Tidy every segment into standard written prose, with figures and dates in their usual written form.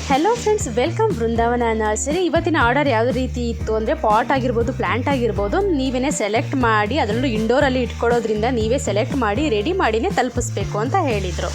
Hello friends, welcome ಬೃಂದಾವನ nursery. ಇವತ್ತಿನ order ಯಾವ ರೀತಿ ಇತ್ತು ಅಂದರೆ ಪಾಟ್ ಆಗಿರ್ಬೋದು, ಪ್ಲ್ಯಾಂಟ್ ಆಗಿರ್ಬೋದು, ನೀವೇ ಸೆಲೆಕ್ಟ್ ಮಾಡಿ, ಅದರಲ್ಲೂ ಇಂಡೋರಲ್ಲಿ ಇಟ್ಕೊಳ್ಳೋದ್ರಿಂದ ನೀವೇ ಸೆಲೆಕ್ಟ್ ಮಾಡಿ ರೆಡಿ ಮಾಡಿನೇ ತಲುಪಿಸ್ಬೇಕು ಅಂತ ಹೇಳಿದರು.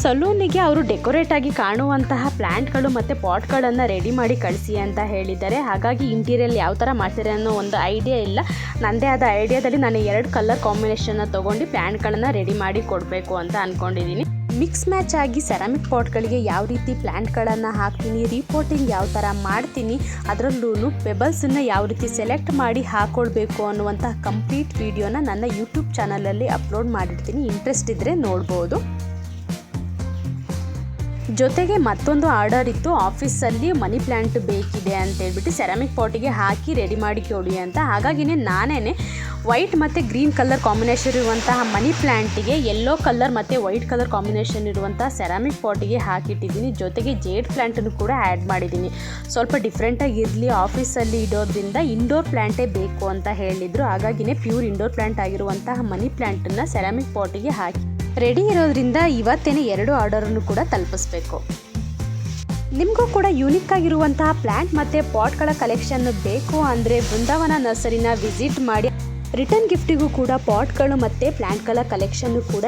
ಸಲೂನಿಗೆ ಅವರು ಡೆಕೋರೇಟ್ ಆಗಿ ಕಾಣುವಂತಹ ಪ್ಲ್ಯಾಂಟ್ಗಳು ಮತ್ತು ಪಾಟ್ಗಳನ್ನು ರೆಡಿ ಮಾಡಿ ಕಳಿಸಿ ಅಂತ ಹೇಳಿದ್ದಾರೆ. ಹಾಗಾಗಿ ಇಂಟೀರಿಯರ್ ಯಾವ ಥರ ಮಾಡ್ತಾರೆ ಅನ್ನೋ ಒಂದು ಐಡಿಯಾ ಇಲ್ಲ. ನನ್ನದೇ ಆದ ಐಡಿಯಾದಲ್ಲಿ ನಾನು 2 ಕಲರ್ ಕಾಂಬಿನೇಷನ್ನ ತೊಗೊಂಡು ಪ್ಲ್ಯಾಂಟ್ಗಳನ್ನು ರೆಡಿ ಮಾಡಿ ಕೊಡಬೇಕು ಅಂತ ಅಂದ್ಕೊಂಡಿದ್ದೀನಿ. ಮಿಕ್ಸ್ ಮ್ಯಾಚ್ ಆಗಿ ಸೆರಾಮಿಕ್ ಪಾಟ್ಗಳಿಗೆ ಯಾವ ರೀತಿ ಪ್ಲ್ಯಾಂಟ್ಗಳನ್ನು ಹಾಕ್ತೀನಿ, ರೀಪೋಟಿಂಗ್ ಯಾವ ಥರ ಮಾಡ್ತೀನಿ, ಅದರಲ್ಲೂ ಪೆಬಲ್ಸನ್ನು ಯಾವ ರೀತಿ ಸೆಲೆಕ್ಟ್ ಮಾಡಿ ಹಾಕ್ಕೊಳ್ಬೇಕು ಅನ್ನುವಂಥ ಕಂಪ್ಲೀಟ್ ವಿಡಿಯೋನ ನನ್ನ ಯೂಟ್ಯೂಬ್ ಚಾನಲಲ್ಲಿ ಅಪ್ಲೋಡ್ ಮಾಡಿರ್ತೀನಿ. ಇಂಟ್ರೆಸ್ಟ್ ಇದ್ದರೆ ನೋಡ್ಬೋದು. ಜೊತೆಗೆ ಮತ್ತೊಂದು ಆರ್ಡರ್ ಇತ್ತು, ಆಫೀಸಲ್ಲಿ ಮನಿ ಪ್ಲ್ಯಾಂಟ್ ಬೇಕಿದೆ ಅಂತ ಹೇಳ್ಬಿಟ್ಟು ಸೆರಾಮಿಕ್ ಪಾಟಿಗೆ ಹಾಕಿ ರೆಡಿ ಮಾಡಿ ಕೊಡಿ ಅಂತ. ಹಾಗಾಗಿನೇ ನಾನೇ ವೈಟ್ ಮತ್ತು ಗ್ರೀನ್ ಕಲರ್ ಕಾಂಬಿನೇಷನ್ ಇರುವಂತಹ ಮನಿ ಪ್ಲ್ಯಾಂಟಿಗೆ ಯೆಲ್ಲೋ ಕಲರ್ ಮತ್ತು ವೈಟ್ ಕಲರ್ ಕಾಂಬಿನೇಷನ್ ಇರುವಂಥ ಸೆರಾಮಿಕ್ ಪಾಟಿಗೆ ಹಾಕಿಟ್ಟಿದ್ದೀನಿ. ಜೊತೆಗೆ ಜೇಡ್ ಪ್ಲ್ಯಾಂಟನ್ನು ಕೂಡ ಆ್ಯಡ್ ಮಾಡಿದ್ದೀನಿ. ಸ್ವಲ್ಪ ಡಿಫ್ರೆಂಟಾಗಿ ಇರಲಿ, ಆಫೀಸಲ್ಲಿ ಇಡೋದ್ರಿಂದ ಇಂಡೋರ್ ಪ್ಲ್ಯಾಂಟೇ ಬೇಕು ಅಂತ ಹೇಳಿದರು. ಹಾಗಾಗಿನೇ ಪ್ಯೂರ್ ಇಂಡೋರ್ ಪ್ಲ್ಯಾಂಟ್ ಆಗಿರುವಂತಹ ಮನಿ ಪ್ಲ್ಯಾಂಟನ್ನು ಸೆರಾಮಿಕ್ ಪಾಟಿಗೆ ಹಾಕಿ ರೆಡಿ ಇರೋದ್ರಿಂದ ಇವತ್ತೇನೆ 2 ಆರ್ಡರನ್ನು ಕೂಡ ತಲುಪಿಸ್ಬೇಕು. ನಿಮಗೂ ಕೂಡ ಯೂನಿಕ್ ಆಗಿರುವಂತಹ ಪ್ಲ್ಯಾಂಟ್ ಮತ್ತು ಪಾಟ್ಗಳ ಕಲೆಕ್ಷನ್ ಬೇಕು ಅಂದರೆ ಬೃಂದಾವನ ನರ್ಸರಿನ ವಿಸಿಟ್ ಮಾಡಿ. ರಿಟರ್ನ್ ಗಿಫ್ಟಿಗೂ ಕೂಡ ಪಾಟ್ಗಳು ಮತ್ತು ಪ್ಲ್ಯಾಂಟ್ಗಳ ಕಲೆಕ್ಷನ್ನು ಕೂಡ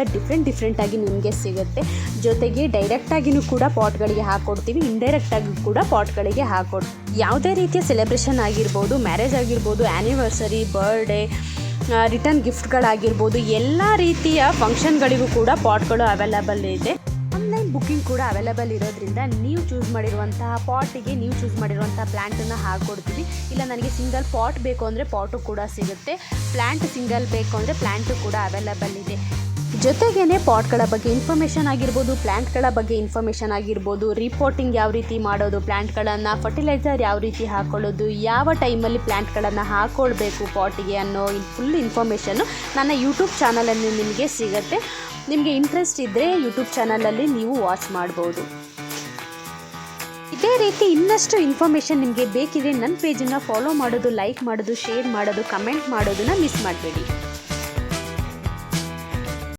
ಡಿಫ್ರೆಂಟಾಗಿ ನಿಮಗೆ ಸಿಗುತ್ತೆ. ಜೊತೆಗೆ ಡೈರೆಕ್ಟಾಗಿಯೂ ಕೂಡ ಪಾಟ್ಗಳಿಗೆ ಹಾಕ್ಕೊಡ್ತೀವಿ, ಇಂಡೈರೆಕ್ಟಾಗಿ ಕೂಡ ಪಾಟ್ಗಳಿಗೆ ಹಾಕ್ಕೊಡ್ತೀವಿ. ಯಾವುದೇ ರೀತಿಯ ಸೆಲೆಬ್ರೇಷನ್ ಆಗಿರ್ಬೋದು, ಮ್ಯಾರೇಜ್ ಆಗಿರ್ಬೋದು, ಆ್ಯನಿವರ್ಸರಿ, ಬರ್ಡೇ, ರಿಟರ್ನ್ ಗಿಫ್ಟ್ಗಳಾಗಿರ್ಬೋದು, ಎಲ್ಲ ರೀತಿಯ ಫಂಕ್ಷನ್ಗಳಿಗೂ ಕೂಡ ಪಾಟ್ಗಳು ಅವೈಲಬಲ್ ಇದೆ. ಆನ್ಲೈನ್ ಬುಕ್ಕಿಂಗ್ ಕೂಡ ಅವೈಲಬಲ್ ಇರೋದ್ರಿಂದ ನೀವು ಚೂಸ್ ಮಾಡಿರುವಂತಹ ಪಾಟಿಗೆ ನೀವು ಚೂಸ್ ಮಾಡಿರುವಂಥ ಪ್ಲ್ಯಾಂಟನ್ನು ಹಾಕ್ಕೊಡ್ತೀವಿ. ಇಲ್ಲ ನನಗೆ ಸಿಂಗಲ್ ಪಾಟ್ ಬೇಕು ಅಂದರೆ ಪಾಟು ಕೂಡ ಸಿಗುತ್ತೆ, ಪ್ಲ್ಯಾಂಟ್ ಸಿಂಗಲ್ ಬೇಕು ಅಂದರೆ ಪ್ಲ್ಯಾಂಟು ಕೂಡ ಅವೈಲಬಲ್ ಇದೆ. ಜೊತೆಗೇ ಪಾಟ್ಗಳ ಬಗ್ಗೆ ಇನ್ಫಾರ್ಮೇಷನ್ ಆಗಿರ್ಬೋದು, ಪ್ಲ್ಯಾಂಟ್ಗಳ ಬಗ್ಗೆ ಇನ್ಫಾರ್ಮೇಷನ್ ಆಗಿರ್ಬೋದು, ರಿಪೋರ್ಟಿಂಗ್ ಯಾವ ರೀತಿ ಮಾಡೋದು, ಪ್ಲ್ಯಾಂಟ್ಗಳನ್ನು ಫರ್ಟಿಲೈಸರ್ ಯಾವ ರೀತಿ ಹಾಕ್ಕೊಳ್ಳೋದು, ಯಾವ ಟೈಮಲ್ಲಿ ಪ್ಲ್ಯಾಂಟ್ಗಳನ್ನು ಹಾಕ್ಕೊಳ್ಬೇಕು ಪಾಟಿಗೆ ಅನ್ನೋ ಫುಲ್ ಇನ್ಫಾರ್ಮೇಷನ್ನು ನನ್ನ ಯೂಟ್ಯೂಬ್ ಚಾನಲಲ್ಲಿ ನಿಮಗೆ ಸಿಗುತ್ತೆ. ನಿಮಗೆ ಇಂಟ್ರೆಸ್ಟ್ ಇದ್ದರೆ ಯೂಟ್ಯೂಬ್ ಚಾನಲಲ್ಲಿ ನೀವು ವಾಚ್ ಮಾಡ್ಬೋದು. ಇದೇ ರೀತಿ ಇನ್ನಷ್ಟು ಇನ್ಫಾರ್ಮೇಷನ್ ನಿಮಗೆ ಬೇಕಿದ್ರೆ ನನ್ನ ಪೇಜನ್ನು ಫಾಲೋ ಮಾಡೋದು, ಲೈಕ್ ಮಾಡೋದು, ಶೇರ್ ಮಾಡೋದು, ಕಮೆಂಟ್ ಮಾಡೋದನ್ನು ಮಿಸ್ ಮಾಡಬೇಡಿ.